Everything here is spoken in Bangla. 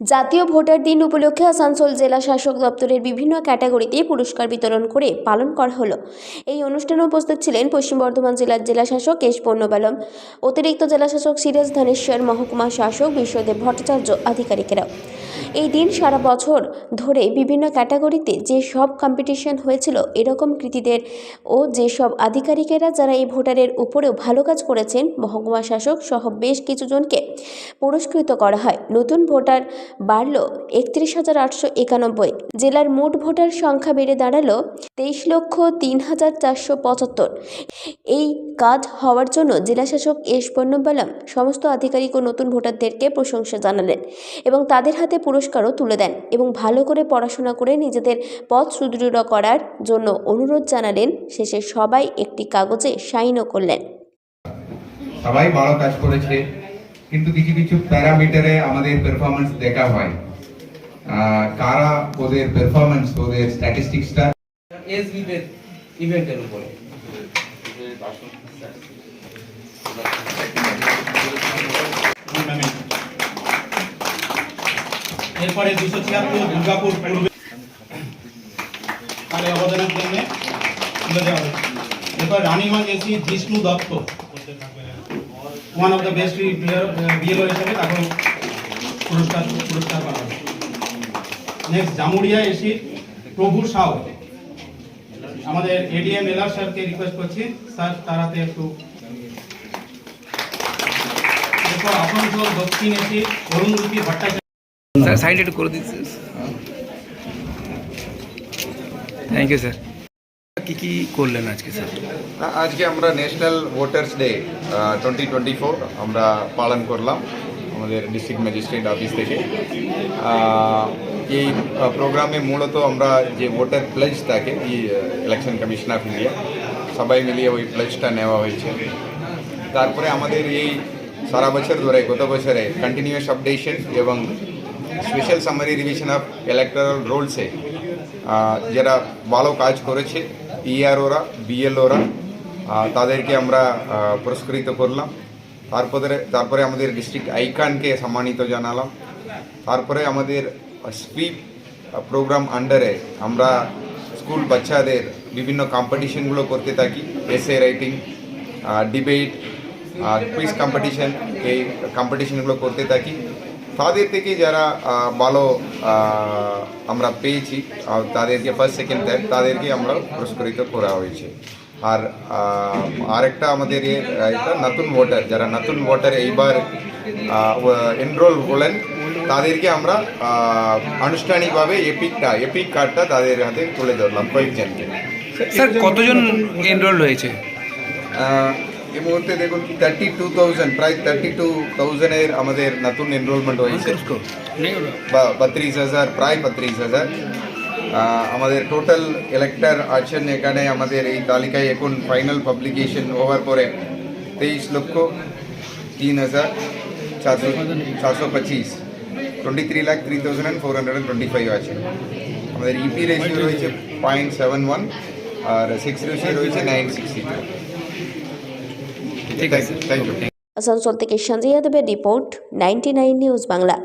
জাতীয় ভোটার দিন উপলক্ষে আসানসোল জেলা শাসক দপ্তরের বিভিন্ন ক্যাটাগরিতে পুরস্কার বিতরণ করে পালন করা হলো। এই অনুষ্ঠানে উপস্থিত ছিলেন পশ্চিম বর্ধমান জেলার জেলাশাসক এস পূর্ণবালম, অতিরিক্ত জেলাশাসক সিরাজ ধানেশ্বর, মহকুমা শাসক বিশ্বদেব ভট্টাচার্য আধিকারিকেরাও। এই দিন সারা বছর ধরে বিভিন্ন ক্যাটাগরিতে যে সব কম্পিটিশন হয়েছিল এরকম কৃতীদের ও যেসব আধিকারিকেরা যারা এই ভোটারের উপরেও ভালো কাজ করেছেন মহকুমা শাসক সহ বেশ কিছুজনকে পুরস্কৃত করা হয়। নতুন ভোটার বাড়ল 31,891। জেলার মোট ভোটার সংখ্যা বেড়ে দাঁড়ালো 23,03,475। এই কাজ হওয়ার জন্য জেলাশাসক এস পূর্ণবালম সমস্ত আধিকারিক ও নতুন ভোটারদেরকে প্রশংসা জানালেন এবং তাদের হাতে পুরস্কারও তুলে দেন এবং ভালো করে পড়াশোনা করে নিজেদের পথ সুদৃঢ় করার জন্য অনুরোধ জানালেন। শেষে সবাই একটি কাগজে সাইনও করলেন। সবাই ভালো কাজ করেছে, কিন্তু কিছু কিছু প্যারামিটারে আমাদের পারফরম্যান্স দেখা হয়। কারা ওদের পারফরম্যান্স, ওদের স্ট্যাটিস্টিক্সটা এসবিদের ইভেন্টের উপরে এরপরে 276 দুর্গাপুর পূর্বে তাদের অবদানের জন্য তুলে দেওয়া হয়েছে। এরপর Raniganj AC Jishnu Dutta, one of the best BLO হিসেবে তাকে পুরস্কার পাওয়া হবে। নেক্সট জামুরিয়া এসি প্রভু সাউ, আমাদের এডিএম এলআর স্যারকে রিকোয়েস্ট করছি স্যার তারাতে একটু। এরপর Asansol Dakshin AC Arunrupi Bhattacharya, sir side একটু করে দিচ্ছি। Thank you sir. কি করলেন আজকে স্যার? আজকে আমরা ন্যাশনাল ভোটার্স ডে 2024 আমরা পালন করলাম আমাদের ডিস্ট্রিক্ট ম্যাজিস্ট্রেট অফিস থেকে। এই প্রোগ্রামে মূলত আমরা যে ভোটার প্লেজ থাকে, এই ইলেকশন কমিশন অফ ইন্ডিয়া সবাই মিলিয়ে ওই প্লেজটা নেওয়া হয়েছে। তারপরে আমাদের এই সারা বছর ধরে গত বছরে কন্টিনিউয়াস আপডেশন এবং special summary revision of electoral রোলসে যারা ভালো কাজ করেছে ইআরওরা, বিএলওরা, তাদেরকে আমরা পুরস্কৃত করলাম। তারপরে আমাদের ডিস্ট্রিক্ট আইকনকে সম্মানিত জানালাম। তারপরে আমাদের স্পিপ প্রোগ্রাম আন্ডারে আমরা স্কুল বাচ্চাদের বিভিন্ন কম্পিটিশনগুলো করতে থাকি, essay writing, debate, quiz competition, এই কম্পিটিশনগুলো করতে থাকি। তাদের থেকে যারা ভালো আমরা পেয়েছি তাদেরকে ফার্স্ট, সেকেন্ড, থার্ড তাদেরকে আমরা পুরস্কৃত করা হয়েছে। আর আরেকটা আমাদের এটা নতুন ভোটার, যারা নতুন ভোটার এইবার এনরোল হলেন তাদেরকে আমরা আনুষ্ঠানিকভাবে এপিক কার্ডটা তাদের হাতে তুলে ধরলাম কয়েকজনকে। স্যার কতজন এনরোল হয়েছে? এই মুহূর্তে দেখুন 32,000, প্রায় 32,000-এর আমাদের নতুন এনরোলমেন্ট হয়েছে। 32,000, প্রায় 32,000 আমাদের টোটাল ইলেক্টর আছেন এখানে। আমাদের এই তালিকায় এখন ফাইনাল পাবলিকেশন হওয়ার পরে 23,03,425, 23,03,425 আছে। আমাদের ইপি রেশিও রয়েছে 0.71 আর 6 রেশিও রয়েছে 962। ঠিক আছে, থ্যাংক ইউ। আসানসোল থেকে সঞ্জয় যাদবের রিপোর্ট, 99 নিউজ বাংলা।